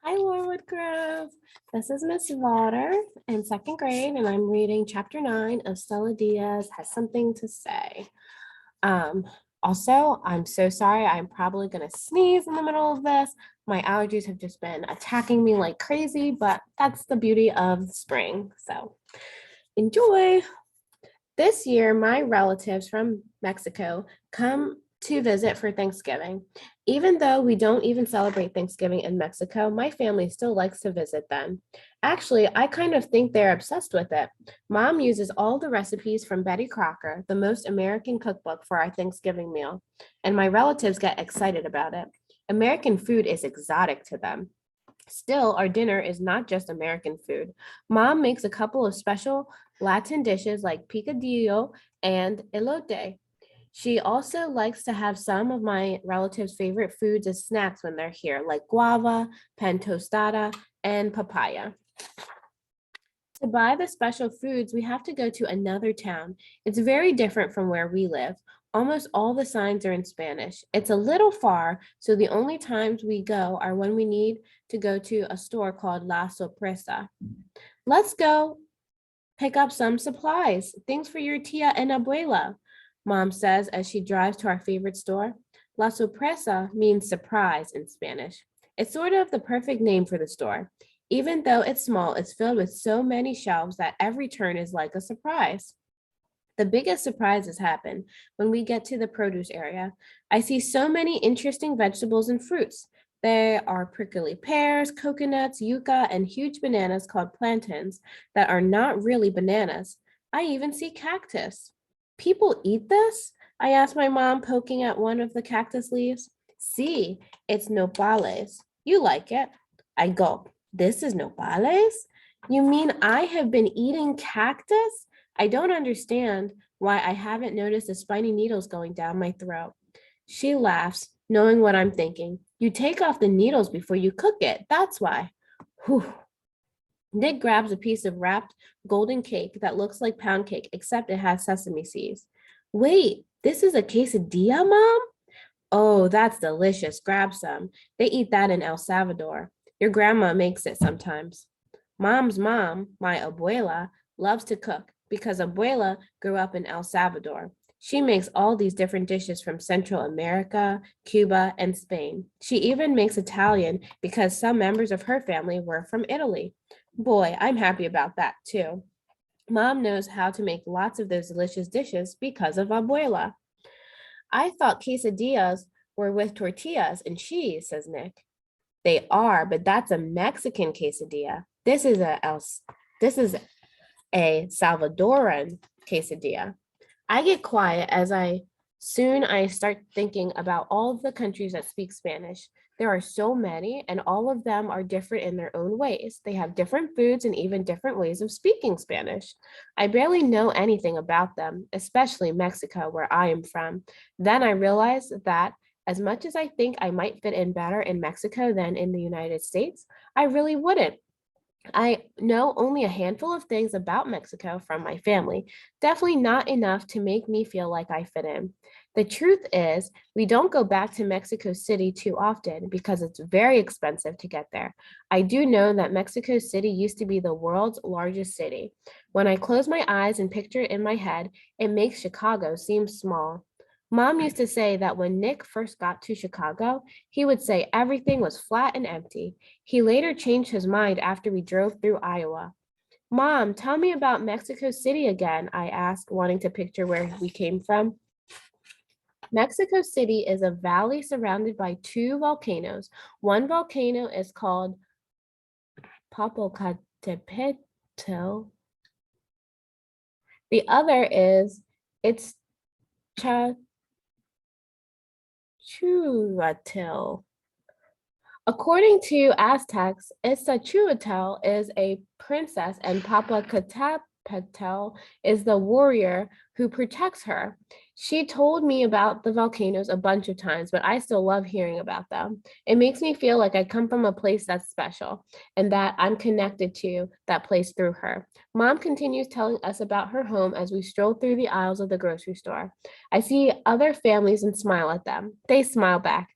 Hi, Laura Woodgrove. This is Miss Vawter in second grade, and I'm reading chapter 9 of Stella Diaz Has Something to Say. Um, Also, I'm so sorry. I'm probably going to sneeze in the middle of this. My allergies have just been attacking me like crazy, but that's the beauty of spring. So enjoy. This year, my relatives from Mexico come to visit for Thanksgiving. Even though we don't even celebrate Thanksgiving in Mexico, my family still likes to visit them. Actually, I kind of think they're obsessed with it. Mom uses all the recipes from Betty Crocker, the most American cookbook, for our Thanksgiving meal, and my relatives get excited about it. American food is exotic to them. Still, our dinner is not just American food. Mom makes a couple of special Latin dishes like picadillo and elote. She also likes to have some of my relatives' favorite foods as snacks when they're here, like guava, pan tostada, and papaya. To buy the special foods, we have to go to another town. It's very different from where we live. Almost all the signs are in Spanish. It's a little far, so the only times we go are when we need to go to a store called La Sorpresa. Let's go pick up some supplies, things for your tia and abuela, Mom says as she drives to our favorite store. La Sorpresa means surprise in Spanish. It's sort of the perfect name for the store. Even though it's small, it's filled with so many shelves that every turn is like a surprise. The biggest surprises happen when we get to the produce area. I see so many interesting vegetables and fruits. There are prickly pears, coconuts, yucca, and huge bananas called plantains that are not really bananas. I even see cactus. People eat this? I asked my mom, poking at one of the cactus leaves. See, it's nopales. You like it. I gulp. This is nopales? You mean I have been eating cactus? I don't understand why I haven't noticed the spiny needles going down my throat. She laughs, knowing what I'm thinking. You take off the needles before you cook it. That's why. Whew. Nick grabs a piece of wrapped golden cake that looks like pound cake, except it has sesame seeds. Wait, this is a quesadilla, Mom? Oh, that's delicious. Grab some. They eat that in El Salvador. Your grandma makes it sometimes. Mom's mom, my abuela, loves to cook because abuela grew up in El Salvador. She makes all these different dishes from Central America, Cuba, and Spain. She even makes Italian because some members of her family were from Italy. Boy, I'm happy about that too. Mom knows how to make lots of those delicious dishes because of abuela. I thought quesadillas were with tortillas and cheese, says Nick. They are, but that's a Mexican quesadilla. This is a Salvadoran quesadilla. I get quiet as I start thinking about all of the countries that speak Spanish. There are so many, and all of them are different in their own ways. They have different foods and even different ways of speaking Spanish. I barely know anything about them, especially Mexico, where I am from. Then I realized that as much as I think I might fit in better in Mexico than in the United States, I really wouldn't. I know only a handful of things about Mexico from my family, definitely not enough to make me feel like I fit in. The truth is, we don't go back to Mexico City too often because it's very expensive to get there. I do know that Mexico City used to be the world's largest city. When I close my eyes and picture it in my head, it makes Chicago seem small. Mom used to say that when Nick first got to Chicago, he would say everything was flat and empty. He later changed his mind after we drove through Iowa. Mom, tell me about Mexico City again, I asked, wanting to picture where we came from. Mexico City is a valley surrounded by two volcanoes. One volcano is called Popocatépetl. The other is it's Chuatil. According to Aztecs, Iztaccíhuatl is a princess and Popocatépetl is the warrior who protects her. She told me about the volcanoes a bunch of times, but I still love hearing about them. It makes me feel like I come from a place that's special and that I'm connected to that place through her. Mom continues telling us about her home as we stroll through the aisles of the grocery store. I see other families and smile at them. They smile back.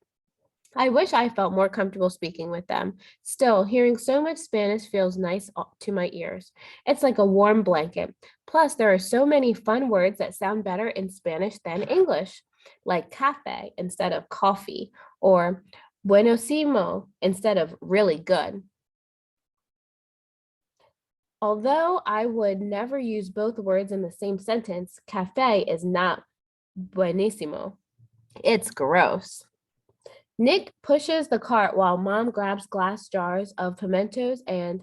I wish I felt more comfortable speaking with them. Still, hearing so much Spanish feels nice to my ears. It's like a warm blanket. Plus, there are so many fun words that sound better in Spanish than English, like cafe instead of coffee, or buenosimo instead of really good. Although I would never use both words in the same sentence, cafe is not buenísimo. It's gross. Nick pushes the cart while mom grabs glass jars of pimentos and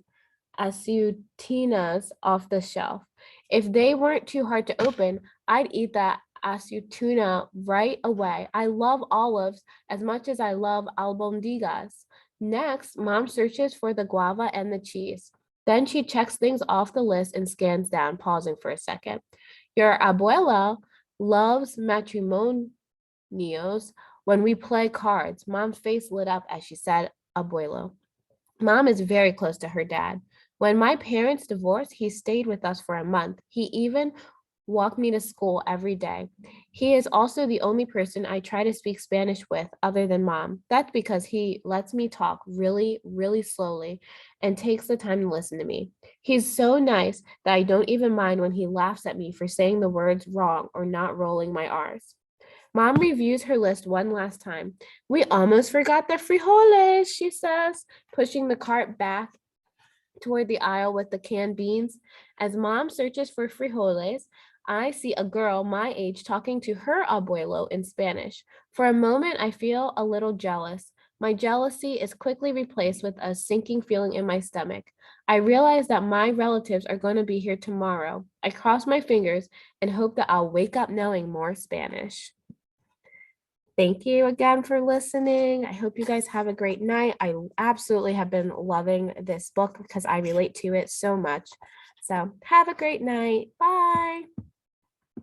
aceitunas off the shelf. If they weren't too hard to open, I'd eat that aceituna right away. I love olives as much as I love albondigas. Next, mom searches for the guava and the cheese. Then she checks things off the list and scans down, pausing for a second. Your abuela loves matrimonios when we play cards. Mom's face lit up as she said abuelo. Mom is very close to her dad. When my parents divorced, he stayed with us for a month. He even walked me to school every day. He is also the only person I try to speak Spanish with other than mom. That's because he lets me talk really, really slowly and takes the time to listen to me. He's so nice that I don't even mind when he laughs at me for saying the words wrong or not rolling my R's. Mom reviews her list one last time. We almost forgot the frijoles, she says, pushing the cart back toward the aisle with the canned beans. As mom searches for frijoles, I see a girl my age talking to her abuelo in Spanish. For a moment, I feel a little jealous. My jealousy is quickly replaced with a sinking feeling in my stomach. I realize that my relatives are going to be here tomorrow. I cross my fingers and hope that I'll wake up knowing more Spanish. Thank you again for listening. I hope you guys have a great night. I absolutely have been loving this book because I relate to it so much. So have a great night. Bye.